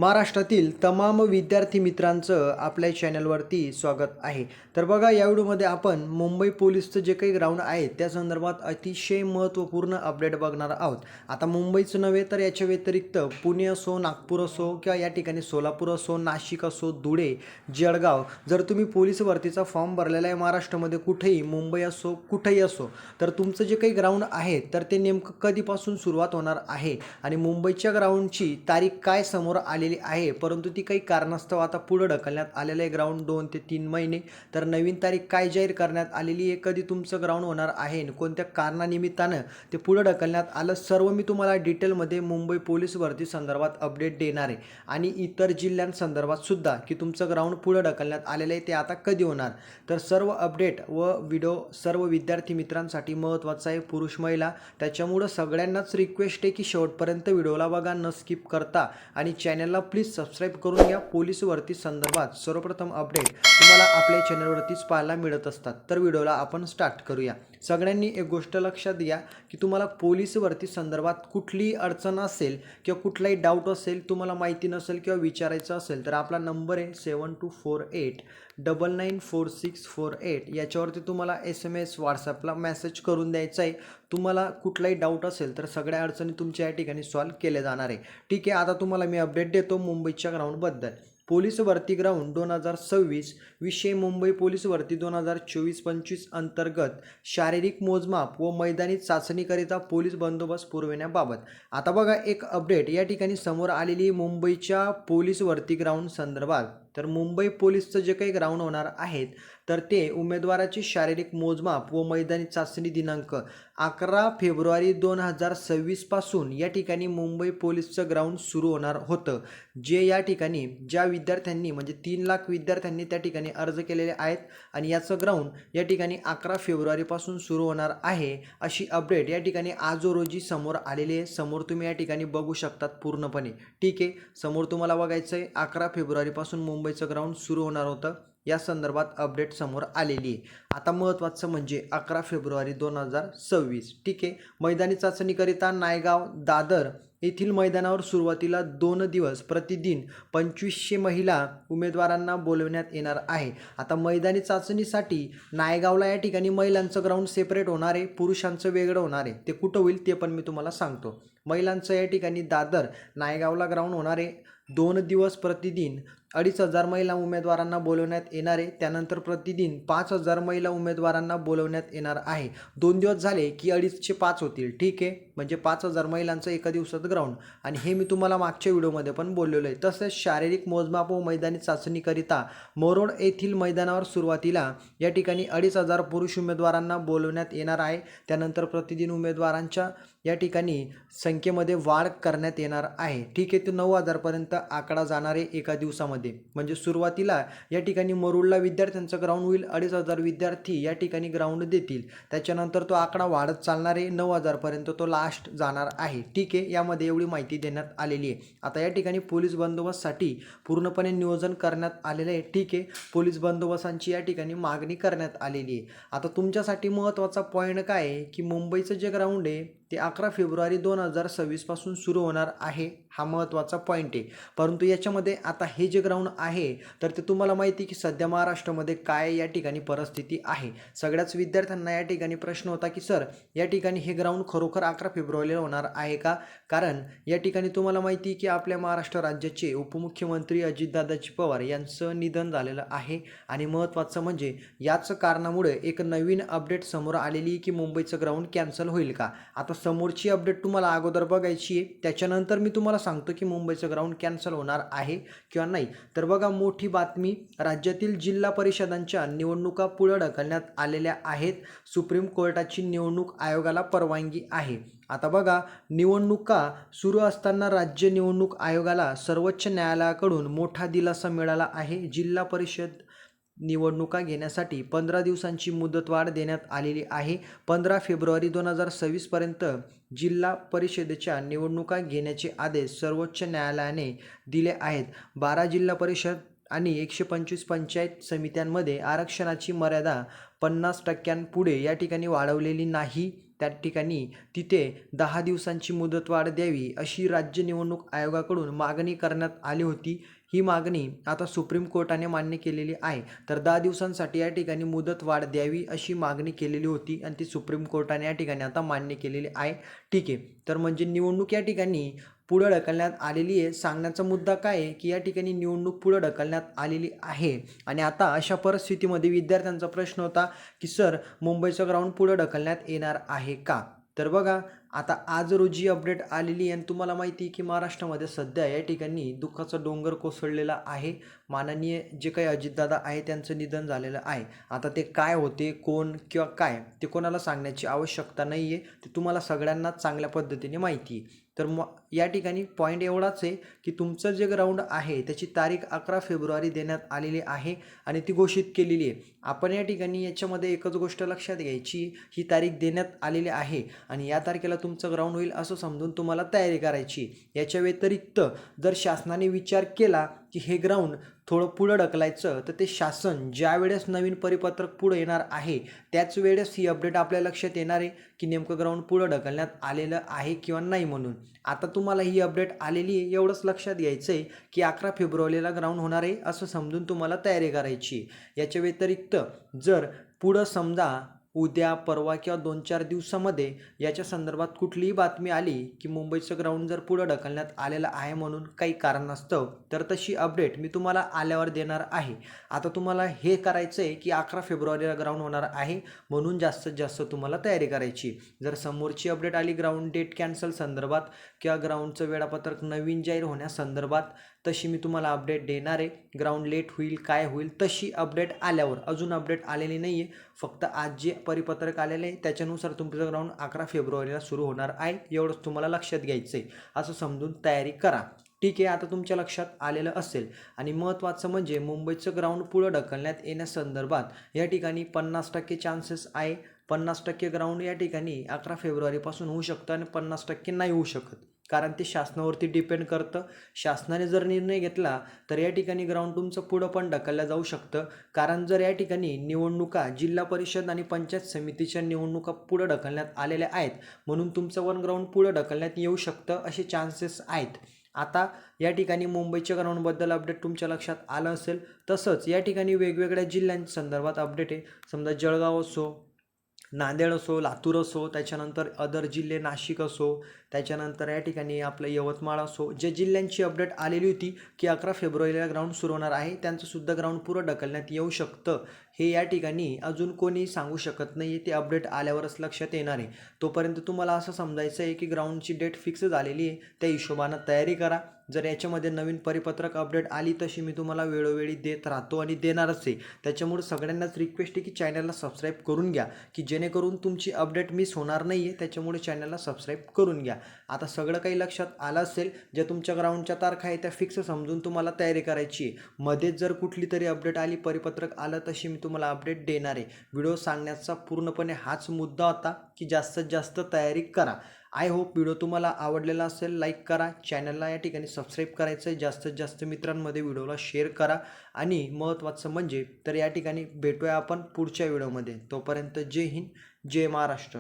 महाराष्ट्रातील तमाम विद्यार्थी मित्रांचं आपल्या चॅनलवरती स्वागत आहे. तर बघा, या व्हिडिओमध्ये आपण मुंबई पोलीसचं जे काही ग्राउंड आहे त्या संदर्भात अतिशय महत्त्वपूर्ण अपडेट बघणार आहोत. आता मुंबईचं नव्हे तर याच्या व्यतिरिक्त पुणे असो, नागपूर असो किंवा या ठिकाणी सोलापूर असो, नाशिक असो, धुळे, जळगाव, जर तुम्ही पोलीस भरतीचा फॉर्म भरलेला आहे महाराष्ट्रामध्ये कुठेही, मुंबई असो कुठेही असो, तर तुमचं जे काही ग्राउंड आहे तर ते नेमकं कधीपासून सुरुवात होणार आहे आणि मुंबईच्या ग्राउंडची तारीख काय समोर आलेली आहे, परंतु ती काही कारणास्तव आता पुढे ढकलण्यात आलेलं आहे. ग्राउंड 2 ते 3 महिने. तर नवीन तारीख काय जाहीर करण्यात आलेली आहे, कधी तुमचं ग्राउंड होणार आहे, कोणत्या कारणानिमित्तानं ते पुढे ढकलण्यात आलं, सर्व मी तुम्हाला डिटेलमध्ये मुंबई पोलीस भरती संदर्भात अपडेट देणार आहे. आणि इतर जिल्ह्यांसंदर्भात सुद्धा की तुमचं ग्राउंड पुढे ढकलण्यात आलेलं आहे ते आता कधी होणार. तर सर्व अपडेट व व्हिडिओ सर्व विद्यार्थी मित्रांसाठी महत्त्वाचा आहे, पुरुष महिला. त्याच्यामुळं सगळ्यांनाच रिक्वेस्ट आहे की शेवटपर्यंत व्हिडिओला बघा, न स्किप करता, आणि चॅनलला प्लीज सबस्क्राईब करून घ्या. पोलीस भरती संदर्भात सर्वप्रथम अपडेट तुम्हाला आपल्या चॅनलवरतीच पाहायला मिळत असतात. तर व्हिडिओला आपण स्टार्ट करूया. सगळ्यांनी एक गोष्ट लक्षात घ्या की तुम्हाला पोलीस भरती संदर्भात कुठलीही अडचण असेल किंवा कुठलाही डाऊट असेल, तुम्हाला माहिती नसेल किंवा विचारायचं असेल, तर आपला नंबर आहे 7248994648. याच्यावरती तुम्हाला SMS व्हॉट्सॲपला मेसेज करून द्यायचा आहे. तुम्हाला कुठलाही डाऊट असेल तर सगळ्या अडचणी तुमच्या या ठिकाणी सॉल्व्ह केल्या जाणार आहे. ठीक आहे, आता तुम्हाला मी अपडेट देतो मुंबईच्या ग्राउंडबद्दल. पोलीस भरती ग्राउंड 2026 विषय मुंबई पोलीस भरती 2024-25 अंतर्गत शारीरिक मोजमाप व मैदानी चाचणीकरिता पोलीस बंदोबस्त पुरविण्याबाबत. आता बघा, एक अपडेट या ठिकाणी समोर आलेली मुंबईच्या पोलीस भरती ग्राउंड संदर्भात. तर मुंबई पोलीसचं जे काही ग्राउंड होणार आहेत तर ते उमेदवाराची शारीरिक मोजमाप व मैदानी चाचणी दिनांक 11 फेब्रुवारी 2026 पासून या ठिकाणी मुंबई पोलीसचं ग्राउंड सुरू होणार होतं. जे या ठिकाणी ज्या विद्यार्थ्यांनी म्हणजे 3 लाख विद्यार्थ्यांनी त्या ठिकाणी अर्ज केलेले आहेत आणि याचं ग्राउंड या ठिकाणी 11 फेब्रुवारीपासून सुरू होणार आहे, अशी अपडेट या ठिकाणी आज रोजी समोर आलेली आहे. समोर तुम्ही या ठिकाणी बघू शकतात पूर्णपणे. ठीक आहे, समोर तुम्हाला बघायचं आहे 11 फेब्रुवारीपासून मुंबईचं ग्राउंड सुरू होणार होतं. या संदर्भात अपडेट समोर आलेली आहे. आता महत्त्वाचं म्हणजे 11 फेब्रुवारी 2026. ठीक आहे, मैदानी चाचणीकरिता नायगाव, दादर येथील मैदानावर सुरुवातीला 2 दिवस प्रतिदिन 2500 महिला उमेदवारांना बोलवण्यात येणार आहे. आता मैदानी चाचणीसाठी नायगावला या ठिकाणी महिलांचं ग्राउंड सेपरेट होणार आहे, पुरुषांचं वेगळं होणार आहे. ते कुठं होईल ते पण मी तुम्हाला सांगतो. महिलांचं या ठिकाणी दादर नायगावला ग्राउंड होणार आहे. 2 दिवस प्रतिदिन 2500 महिला उमेदवारांना बोलवण्यात येणार आहे. त्यानंतर प्रतिदिन 5000 महिला उमेदवारांना बोलवण्यात येणार आहे. 2 दिवस झाले की 2.5 5 होतील. ठीक आहे, म्हणजे 5000 महिलांचं एका दिवसात ग्राउंड. आणि हे मी तुम्हाला मागच्या व्हिडिओमध्ये पण बोललेलो आहे. तसेच शारीरिक मोजमाप व मैदानी चाचणीकरिता मोरोड येथील मैदानावर सुरुवातीला या ठिकाणी 2500 पुरुष उमेदवारांना बोलवण्यात येणार आहे. त्यानंतर प्रतिदिन उमेदवारांच्या या ठिकाणी संख्येमध्ये वाढ करण्यात येणार आहे. ठीक आहे, तो 9000 पर्यंत आकडा जाणार आहे एका दिवसामध्ये. म्हणजे सुरुवातीला या ठिकाणी मरुडला विद्यार्थ्यांचं ग्राउंड होईल, 2500 विद्यार्थी या ठिकाणी ग्राउंड देतील. त्याच्यानंतर तो आकडा वाढत चालणार आहे, 9000 पर्यंत तो लास्ट जाणार आहे. ठीक आहे, यामध्ये एवढी माहिती देण्यात आलेली आहे. आता या ठिकाणी पोलीस बंदोबस्तासाठी पूर्णपणे नियोजन करण्यात आलेलं आहे. ठीक आहे, पोलीस बंदोबस्तांची या ठिकाणी मागणी करण्यात आलेली आहे. आता तुमच्यासाठी महत्त्वाचा पॉईंट काय आहे की मुंबईचं जे ग्राउंड आहे ते 11 फेब्रुवारी 2026 पासून सुरू होणार आहे. हा महत्त्वाचा पॉईंट आहे. परंतु याच्यामध्ये आता हे जे ग्राउंड आहे तर ते तुम्हाला माहिती की सध्या महाराष्ट्रामध्ये काय या ठिकाणी परिस्थिती आहे. सगळ्याच विद्यार्थ्यांना या ठिकाणी प्रश्न होता की सर, या ठिकाणी हे ग्राउंड खरोखर 11 फेब्रुवारीला होणार आहे का? कारण या ठिकाणी तुम्हाला माहिती की आपल्या महाराष्ट्र राज्याचे उपमुख्यमंत्री अजितदादाजी पवार यांचं निधन झालेलं आहे. आणि महत्त्वाचं म्हणजे याच कारणामुळे एक नवीन अपडेट समोर आलेली की मुंबईचं ग्राउंड कॅन्सल होईल का. आता समोरची अपडेट तुम्हाला अगोदर बघायची आहे, त्याच्यानंतर मी तुम्हाला सांगतो की मुंबईचं ग्राउंड कॅन्सल होणार आहे किंवा नाही. तर बघा, मोठी बातमी, राज्यातील जिल्हा परिषदांच्या निवडणुका पुढे ढकलण्यात आलेल्या आहेत. सुप्रीम कोर्टाची निवडणूक आयोगाला परवानगी आहे. आता बघा, निवडणुका सुरू असताना राज्य निवडणूक आयोगाला सर्वोच्च न्यायालयाकडून मोठा दिलासा मिळाला आहे. जिल्हा परिषद निवडणुका घेण्यासाठी 15 दिवसांची मुदतवाढ देण्यात आलेली आहे. 15 फेब्रुवारी 2026 पर्यंत जिल्हा परिषदेच्या निवडणुका घेण्याचे आदेश सर्वोच्च न्यायालयाने दिले आहेत. 12 जिल्हा परिषद आणि 125 पंचायत समित्यांमध्ये आरक्षणाची मर्यादा 50% पुढे या ठिकाणी वाढवलेली नाही. त्या ठिकाणी तिथे 10 दिवसांची मुदतवाढ द्यावी अशी राज्य निवडणूक आयोगाकडून मागणी करण्यात आली होती. ही मागणी आता सुप्रीम कोर्टाने मान्य केलेली आहे. तर 10 दिवसांसाठी या ठिकाणी मुदतवाढ द्यावी अशी मागणी केलेली होती आणि ती सुप्रीम कोर्टाने या ठिकाणी आता मान्य केलेली आहे. ठीक आहे. तर म्हणजे निवडणूक या ठिकाणी पुढं ढकलण्यात आलेली आहे. सांगण्याचा मुद्दा काय आहे की या ठिकाणी निवडणूक पुढं ढकलण्यात आलेली आहे आणि आता अशा परिस्थितीमध्ये विद्यार्थ्यांचा प्रश्न होता की सर मुंबईचं ग्राउंड पुढं ढकलण्यात येणार आहे का? तर बघा आता आज रोजी अपडेट आलेली आहे आणि तुम्हाला माहिती आहे की महाराष्ट्रामध्ये सध्या या ठिकाणी दुःखाचा डोंगर कोसळलेला आहे. माननीय जे काही अजितदादा आहे त्यांचं निधन झालेलं आहे. आता ते काय होते, कोण किंवा काय ते कोणाला सांगण्याची आवश्यकता नाही आहे. ते तुम्हाला सगळ्यांनाच चांगल्या पद्धतीने माहिती आहे. तर या ठिकाणी पॉईंट एवढाच आहे की तुमचं जे ग्राउंड आहे त्याची तारीख 11 फेब्रुवारी देण्यात आलेली आहे आणि ती घोषित केलेली आहे. आपण या ठिकाणी याच्यामध्ये एकच गोष्ट लक्षात घ्यायची, ही तारीख देण्यात आलेली आहे आणि या तारखेला तुमचं ग्राउंड होईल असं समजून तुम्हाला तयारी करायची. याच्या व्यतिरिक्त जर शासनाने विचार केला की हे ग्राउंड थोडं पुढं ढकलायचं तर ते शासन ज्या वेळेस नवीन परिपत्रक पुढं येणार आहे त्याच वेळेस ही अपडेट आपल्या लक्षात येणार आहे की नेमकं ग्राउंड पुढं ढकलण्यात आलेलं आहे किंवा नाही म्हणून. आता तुम्हाला ही अपडेट आलेली आहे एवढंच लक्षात घ्यायचं आहे की 11 फेब्रुवारीला ग्राउंड होणार आहे असं समजून तुम्हाला तयारी करायची. याच्या व्यतिरिक्त जर पुढं समजा उद्या परवा किंवा 2-4 दिवसामध्ये याच्या संदर्भात कुठलीही बातमी आली की मुंबईचं ग्राउंड जर पुढं ढकलण्यात आलेलं आहे म्हणून काही कारणास्तव, तर तशी अपडेट मी तुम्हाला आल्यावर देणार आहे. आता तुम्हाला हे करायचं आहे की 11 फेब्रुवारीला ग्राउंड होणार आहे म्हणून जास्तीत जास्त तुम्हाला तयारी करायची. जर समोरची अपडेट आली ग्राउंड डेट कॅन्सल संदर्भात किंवा ग्राउंडचं वेळापत्रक नवीन जाहीर होण्यासंदर्भात, तशी मी तुम्हाला अपडेट देणार आहे. ग्राउंड लेट होईल काय होईल तशी अपडेट आल्यावर. अजून अपडेट आलेली नाही आहे, फक्त आज जे परिपत्रक आलेलं आहे त्याच्यानुसार तुमचं ग्राउंड 11 फेब्रुवारीला सुरू होणार आहे एवढंच तुम्हाला लक्षात घ्यायचं आहे. असं समजून तयारी करा. ठीक आहे. आता तुमच्या लक्षात आलेलं असेल आणि महत्त्वाचं म्हणजे मुंबईचं ग्राउंड पुढं ढकलण्यात येण्यासंदर्भात या ठिकाणी 50% चान्सेस आहे. 50% ग्राउंड या ठिकाणी 11 फेब्रुवारीपासून होऊ शकतं आणि 50% नाही होऊ शकत, कारण ते शासनावरती डिपेंड करतं. शासनाने जर निर्णय घेतला तर या ठिकाणी ग्राउंड तुमचं पुढं पण ढकललं जाऊ शकतं. कारण जर या ठिकाणी निवडणुका जिल्हा परिषद आणि पंचायत समितीच्या निवडणुका पुढं ढकलण्यात आलेल्या आहेत म्हणून तुमचं वन ग्राउंड पुढं ढकलण्यात येऊ शकतं असे चान्सेस आहेत. आता या ठिकाणी मुंबईच्या ग्राउंडबद्दल अपडेट तुमच्या लक्षात आलं असेल. तसंच या ठिकाणी वेगवेगळ्या जिल्ह्यांच्या संदर्भात अपडेट आहे. समजा जळगाव असो, नांदेड असो, लातूर असो, त्याच्यानंतर अदर जिल्हे नाशिक असो, त्याच्यानंतर या ठिकाणी आपलं यवतमाळ असो, जे जिल्ह्यांची अपडेट आलेली होती की 11 फेब्रुवारीला ग्राउंड सुरू होणार आहे त्यांचंसुद्धा ग्राउंड पुरं ढकलण्यात येऊ शकतं. हे या ठिकाणी अजून कोणी सांगू शकत नाही आहे. ते अपडेट आल्यावरच लक्षात येणार आहे. तोपर्यंत तुम्हाला असं समजायचं आहे की ग्राउंडची डेट फिक्स झालेली आहे, त्या हिशोबानं तयारी करा. जर याच्यामध्ये नवीन परिपत्रक अपडेट आली तशी मी तुम्हाला वेळोवेळी देत राहतो आणि देणारच आहे. त्याच्यामुळे सगळ्यांनाच रिक्वेस्ट आहे की चॅनलला सबस्क्राईब करून घ्या की जेणेकरून तुमची अपडेट मिस होणार नाही आहे. त्याच्यामुळे चॅनलला सबस्क्राईब करून घ्या. आता सगळं काही लक्षात आलं असेल. ज्या तुमच्या ग्राउंडच्या तारखा आहे त्या फिक्स समजून तुम्हाला तयारी करायची आहे. मध्येच जर कुठली तरी अपडेट आली, परिपत्रक आलं, तशी मी तुम्हाला अपडेट देणार आहे. व्हिडिओ सांगण्याचा पूर्णपणे हाच मुद्दा होता की जास्तीत जास्त तयारी करा. आय होप व्हिडिओ तुम्हाला आवडलेला असेल. लाईक करा, चॅनलला या ठिकाणी सबस्क्राईब करायचं आहे, जास्तीत जास्त मित्रांमध्ये व्हिडिओला शेअर करा आणि महत्त्वाचं म्हणजे तर या ठिकाणी भेटूया आपण पुढच्या व्हिडिओमध्ये. तोपर्यंत जय हिंद, जय महाराष्ट्र.